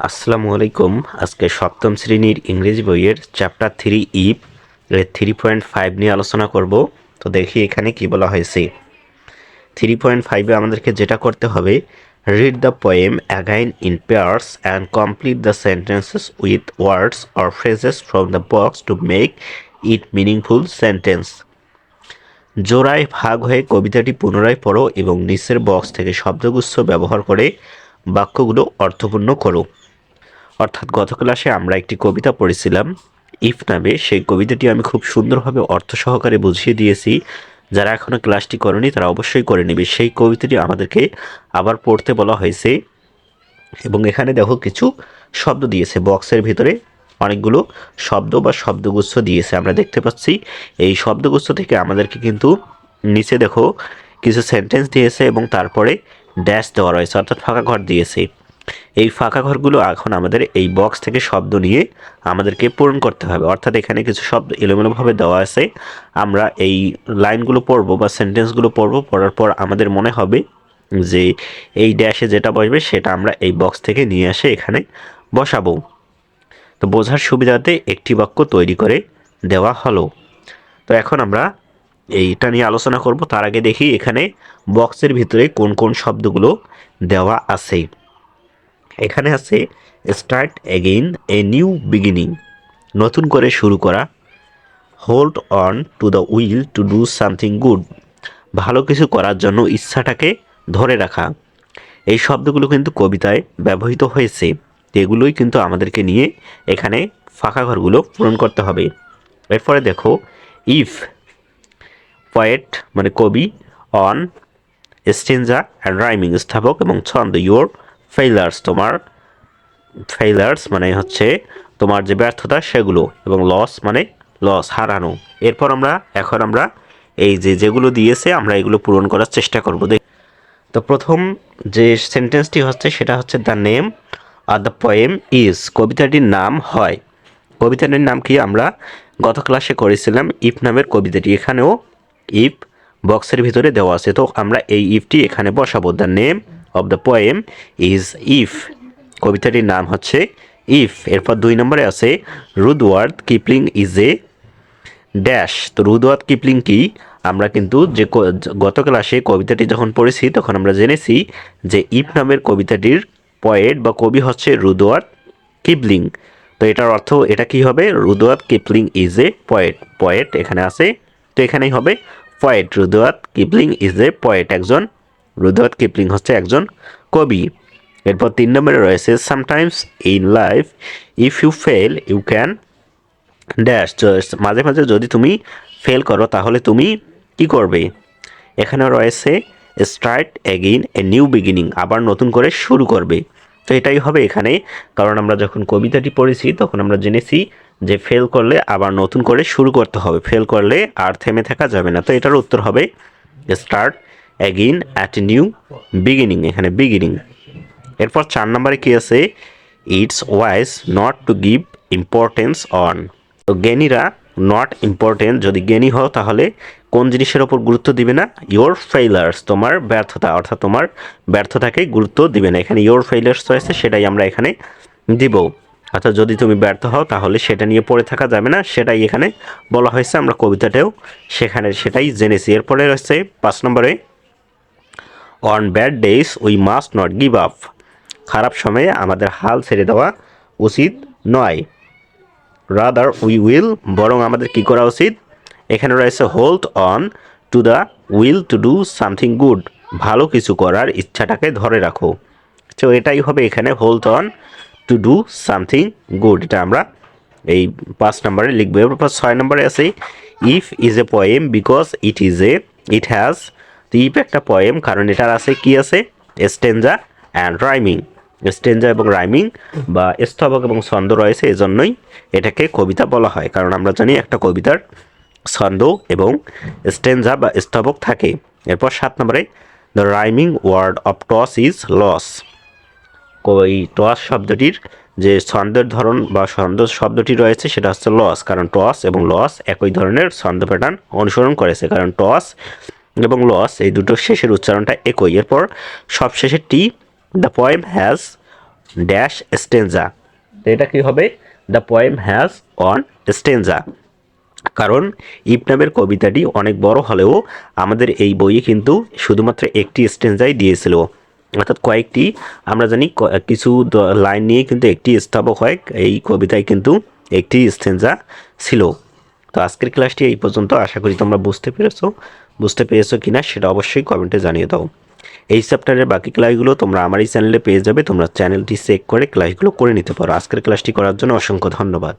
আসসালামু আলাইকুম। আজকে সপ্তম শ্রেণীর ইংরেজি বইয়ের চ্যাপ্টার 3 ইফ এর 3.5 নিয়ে আলোচনা করব। তো দেখি এখানে কি বলা হয়েছে। 3.5-এ আমাদেরকে যেটা করতে হবে, read the poem again in pairs and complete the sentences with words or phrases from the box to make it meaningful sentence. জোড়ায় ভাগ হয়ে কবিতাটি পুনরায় পড়ো এবং নিচের বক্স থেকে শব্দগুচ্ছ ব্যবহার করে বাক্যগুলো অর্থপূর্ণ করো। অর্থাৎ গত ক্লাসে আমরা একটি কবিতা পড়েছিলাম ইফ নামে। সেই কবিতাটি আমি খুব সুন্দরভাবে অর্থ সহকারে বুঝিয়ে দিয়েছি। যারা এখনও ক্লাসটি করেনি তারা অবশ্যই করে নেবে। সেই কবিতাটি আমাদেরকে আবার পড়তে বলা হয়েছে এবং এখানে দেখো কিছু শব্দ দিয়েছে, বক্সের ভিতরে অনেকগুলো শব্দ বা শব্দগুচ্ছ দিয়েছে আমরা দেখতে পাচ্ছি। এই শব্দগুচ্ছ থেকে আমাদেরকে কিন্তু নিচে দেখো কিছু সেন্টেন্স দিয়েছে এবং তারপরে ড্যাশ দেওয়া রয়েছে, অর্থাৎ ফাঁকা ঘর দিয়েছে। এই ফাঁকা ঘরগুলো এখন আমাদের এই বক্স থেকে শব্দ নিয়ে আমাদেরকে পূরণ করতে হবে। অর্থাৎ এখানে কিছু শব্দ এলোমেলোভাবে দেওয়া আছে, আমরা এই লাইনগুলো পড়বো বা সেন্টেন্সগুলো পড়বো, পড়ার পর আমাদের মনে হবে যে এই ড্যাশে যেটা বসবে সেটা আমরা এই বক্স থেকে নিয়ে এসে এখানে বসাবো। তো বোঝার সুবিধাতে একটি বাক্য তৈরি করে দেওয়া হলো। তো এখন আমরা এইটা নিয়ে আলোচনা করব। তার আগে দেখি এখানে বক্সের ভিতরে কোন কোন শব্দগুলো দেওয়া আছে। এখানে আছে start again, a new beginning, নতুন করে শুরু করা। Hold on to the will to do something good, ভালো কিছু করার জন্য ইচ্ছাটাকে ধরে রাখা। এই শব্দগুলো কিন্তু কবিতায় ব্যবহৃত হয়েছে, এগুলোই কিন্তু আমাদেরকে নিয়ে এখানে ফাঁকা ঘরগুলো পূরণ করতে হবে। এরপরে দেখো ইফ, পয়েট মানে কবি, অন স্টেঞ্জা অ্যান্ড রাইমিং স্থাপক এবং ছন্দ, ইয়োর ফেইলার্স তোমার ফেইলার্স মানে হচ্ছে তোমার যে ব্যর্থতা সেগুলো, এবং লস মানে লস হারানো। এরপর এখন আমরা এই যেগুলো দিয়েছে আমরা এগুলো পূরণ করার চেষ্টা করব। তো প্রথম যে সেন্টেন্সটি হচ্ছে সেটা হচ্ছে দ্য নেম আর দ্য পোয়েম ইজ, কবিতাটির নাম হয়। কবিতাটির নাম কি আমরা গত ক্লাসে করেছিলাম ইফ নামের কবিতাটি। এখানেও ইফ বক্সের ভিতরে দেওয়া আছে, তো আমরা এই ইফটি এখানে বসাবো। The name of the poem is if, কবিতাটির নাম হচ্ছে ইফ। এরপর 2 নম্বরে আছে Rudyard Kipling is a dash. তো রুডওয়ার্থ কিপলিং কি, আমরা কিন্তু যে গত ক্লাসে কবিতাটি যখন পড়েছি তখন আমরা জেনেছি যে ইফ নামের কবিতাটির পয়েট বা কবি হচ্ছে রুডওয়ার্থ কিপলিং। তো এটার অর্থ এটা কি হবে, Rudyard Kipling is a poet. Poet এখানে আছে, তো এখানেই হবে poet. Rudyard Kipling is a poet, একজন রুডওয়ার্থ কিপলিং হচ্ছে একজন কবি। এরপর 3 নম্বরে রয়েছে sometimes in life if you fail you can dash, মাঝে মাঝে যদি তুমি ফেল করো তাহলে তুমি কি করবে। এখানে রয়েছে start again, a new beginning, আবার নতুন করে শুরু করবে। তো এটাই হবে এখানে, কারণ আমরা যখন কবিতাটি পড়েছি তখন আমরা জেনেছি যে ফেল করলে আবার নতুন করে শুরু করতে হবে, ফেল করলে আর থেমে থাকা যাবে না। তো এটার উত্তর হবে start again at a new beginning, এখানে বিগিনিং। এরপর 4 নম্বরে কি আছে, it's wise not to give importance on. তো জ্ঞানীরা নট ইম্পর্টেন্ট, যদি জ্ঞানী হও তাহলে কোন জিনিসের ওপর গুরুত্ব দিবে না, ইয়োর ফেইলার্স তোমার ব্যর্থতা, অর্থাৎ তোমার ব্যর্থতাকে গুরুত্ব দিবে না। এখানে ইয়োর ফেইলার্স রয়েছে সেটাই আমরা এখানে দিব। অর্থাৎ যদি তুমি ব্যর্থ হও তাহলে সেটা নিয়ে পড়ে থাকা যাবে না, সেটাই এখানে বলা হয়েছে। আমরা কবিতাতেও সেখানে সেটাই জেনেছি। এরপরে রয়েছে 5 নম্বরে on bad days we must not give up, খারাপ সময়ে আমাদের হাল ছেড়ে দেওয়া উচিত নয়। রাদার উই উইল, বরং আমাদের কি করা উচিত। এখানে রয়েছে hold on to the will to do something good, ভালো কিছু করার ইচ্ছাটাকে ধরে রাখো। তো এটাই হবে এখানে hold on to do something good, এটা আমরা এই 5 নম্বরে লিখবো। এরপর 6 নম্বরে আছে if is a poem because it has. তো ইফ একটা পোয়েম কারণ এটার আছে কি আছে, স্টেঞ্জা অ্যান্ড রাইমিং, স্টেঞ্জা এবং রাইমিং বা স্তবক এবং ছন্দ রয়েছে, এজন্যই এটাকে কবিতা বলা হয়। কারণ আমরা জানি একটা কবিতার ছন্দ এবং স্টেঞ্জা বা স্তবক থাকে। এরপর 7 নম্বরে the rhyming word of toss is loss. ওই টস শব্দটির যে ছন্দের ধরন বা ছন্দ শব্দটি রয়েছে সেটা হচ্ছে লস, কারণ টস এবং লস একই ধরনের ছন্দ প্যাটার্ন অনুসরণ করেছে, কারণ টস এবং লস এই দুটো শেষের উচ্চারণটা একই। এরপর সবশেষে টি, the poem has dash stanza. তো এটা কি হবে? The poem has one stanza. কারণ ইবনাবের কবিতাটি অনেক বড় হলেও আমাদের এই বইয়ে কিন্তু শুধুমাত্র একটি স্টেঞ্জাই দিয়েছিল, অর্থাৎ কয়েকটি আমরা জানি কিছু লাইন নিয়ে কিন্তু একটি স্তাবক হয়, এই কবিতায় কিন্তু একটি স্টেঞ্জা ছিল। তো আজকের ক্লাসটি এই পর্যন্ত, আশা করি তোমরা বুঝতে পেরেছো কিনা সেটা অবশ্যই কমেন্টে জানিয়ে দাও। এই চ্যাপ্টারের বাকি ক্লাসগুলো তোমরা আমার এই চ্যানেলে পেয়ে যাবে, তোমরা চ্যানেলটি চেক করে ক্লাসগুলো করে নিতে পারো। আজকের ক্লাসটি করার জন্য অসংখ্য ধন্যবাদ।